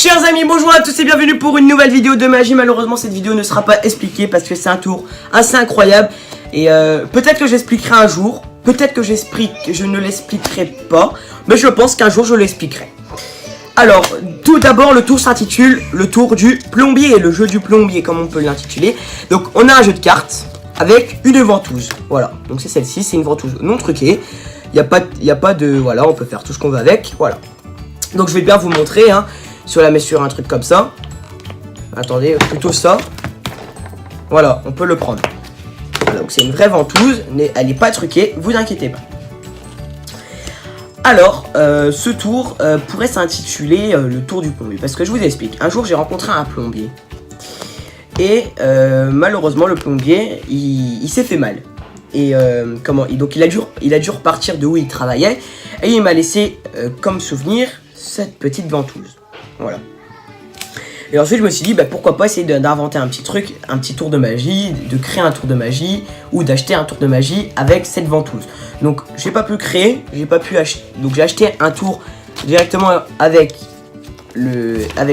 Chers amis, bonjour à tous et bienvenue pour une nouvelle vidéo de magie. Malheureusement cette vidéo ne sera pas expliquée parce que c'est un tour assez incroyable. Et peut-être que j'expliquerai un jour, peut-être que je ne l'expliquerai pas, mais je pense qu'un jour je l'expliquerai. Alors, tout d'abord le tour s'intitule le tour du plombier, le jeu du plombier comme on peut l'intituler. Donc on a un jeu de cartes avec une ventouse, voilà, donc c'est celle-ci, c'est une ventouse non truquée. Il n'y a pas de, voilà, on peut faire tout ce qu'on veut avec, voilà. Donc je vais bien vous montrer, hein. Si on la met sur un truc comme ça, attendez, plutôt ça, voilà, on peut le prendre. Voilà, donc c'est une vraie ventouse, mais elle n'est pas truquée, vous inquiétez pas. Alors, ce tour pourrait s'intituler le tour du plombier, parce que je vous explique. Un jour, j'ai rencontré un plombier, et malheureusement, le plombier, il s'est fait mal. Et donc il a dû repartir de où il travaillait, et il m'a laissé comme souvenir cette petite ventouse. Voilà. Et ensuite je me suis dit pourquoi pas essayer d'inventer un petit truc, un petit tour de magie, de créer un tour de magie ou d'acheter un tour de magie avec cette ventouse. Donc j'ai pas pu créer, j'ai pas pu acheter, donc j'ai acheté un tour directement avec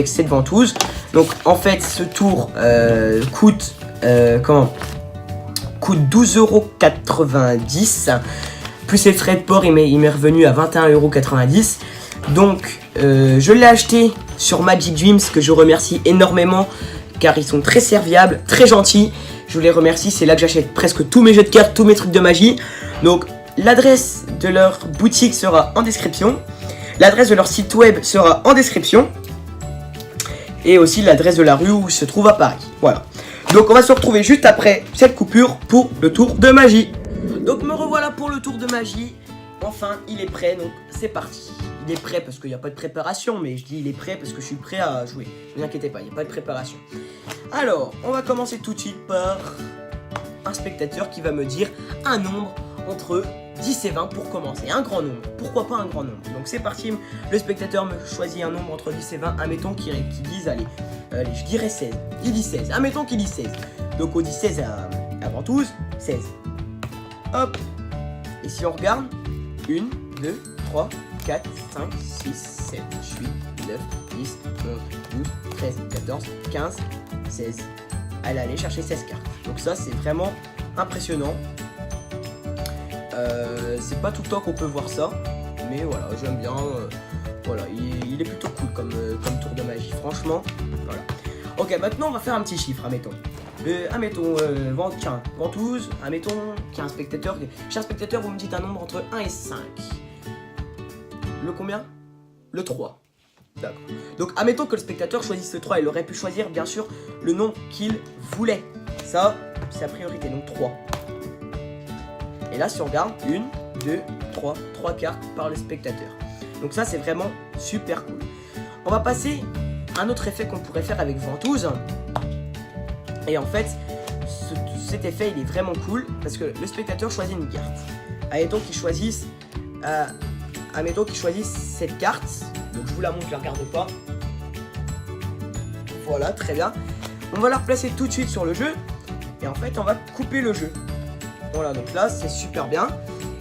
cette ventouse. Donc en fait ce tour coûte 12,90 €, plus les frais de port il m'est revenu à 21,90 €. Donc je l'ai acheté sur Magic Dreams, que je remercie énormément car ils sont très serviables, très gentils. Je les remercie, c'est là que j'achète presque tous mes jeux de cartes, tous mes trucs de magie. Donc l'adresse de leur boutique sera en description, l'adresse de leur site web sera en description, et aussi l'adresse de la rue où se trouve à Paris. Voilà. Donc on va se retrouver juste après cette coupure pour le tour de magie. Donc me revoilà pour le tour de magie. Enfin il est prêt, donc c'est parti. Il est prêt parce qu'il n'y a pas de préparation, mais je dis il est prêt parce que je suis prêt à jouer. Ne vous inquiétez pas, il n'y a pas de préparation. Alors, on va commencer tout de suite par un spectateur qui va me dire un nombre entre 10 et 20 pour commencer. Un grand nombre, pourquoi pas un grand nombre. Donc c'est parti, le spectateur me choisit un nombre entre 10 et 20. Admettons qu'il dise, allez, je dirais 16. Il dit 16, admettons qu'il dit 16. Donc on dit 16 à ventouse, 16. Hop. Et si on regarde, 1, 2, 3, 4, 5, 6, 7, 8, 9, 10, 11, 12, 13, 14, 15, 16. Elle allait chercher 16 cartes. Donc ça c'est vraiment impressionnant. C'est pas tout le temps qu'on peut voir ça. Mais voilà, j'aime bien. Voilà, il est plutôt cool comme tour de magie. Franchement, voilà. Ok, maintenant on va faire un petit chiffre, admettons. Admettons, tiens, ventouse, admettons qu'il y a un spectateur. Cher spectateur, vous me dites un nombre entre 1 et 5. Le combien? Le 3. D'accord. Donc admettons que le spectateur choisisse le 3. Il aurait pu choisir bien sûr le nombre qu'il voulait. Ça, c'est la priorité, donc 3. Et là si on regarde, 1, 2, 3 cartes par le spectateur. Donc ça c'est vraiment super cool. On va passer à un autre effet qu'on pourrait faire avec ventouse. Et en fait, cet effet il est vraiment cool parce que le spectateur choisit une carte. Admettons qu'il choisisse... admettons qu'ils choisissent cette carte. Donc je vous la montre, je la regarde pas. Voilà, très bien. On va la replacer tout de suite sur le jeu. Et en fait on va couper le jeu. Voilà, donc là c'est super bien.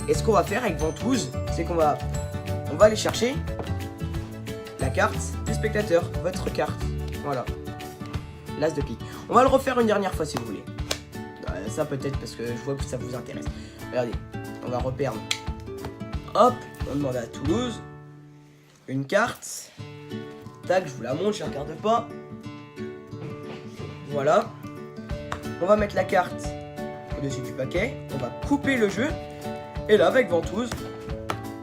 Et ce qu'on va faire avec ventouse, c'est qu'on va aller chercher la carte du spectateur, votre carte. Voilà, l'as de pique. On va le refaire une dernière fois si vous voulez. Ça peut-être parce que je vois que ça vous intéresse. Regardez, on va reperdre. Hop, on demande à Toulouse une carte. Tac, je vous la montre, je la regarde pas. Voilà. On va mettre la carte au-dessus du paquet. On va couper le jeu. Et là, avec ventouse,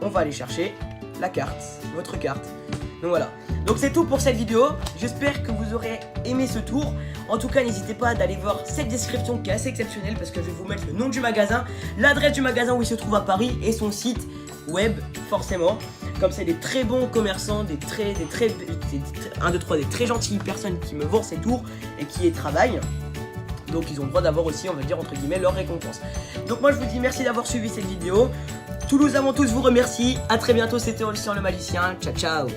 on va aller chercher la carte, votre carte. Donc voilà. Donc c'est tout pour cette vidéo. J'espère que vous aurez aimé ce tour. En tout cas, n'hésitez pas d'aller voir cette description qui est assez exceptionnelle parce que je vais vous mettre le nom du magasin, l'adresse du magasin où il se trouve à Paris et son site web, forcément. Comme c'est des très bons commerçants, des très gentilles personnes qui me vendent ces tours et qui y travaillent. Donc ils ont le droit d'avoir aussi, on va dire entre guillemets, leur récompense. Donc moi je vous dis merci d'avoir suivi cette vidéo. Toulouse avant tous vous remercie. A très bientôt, c'était Olsien le magicien. Ciao ciao.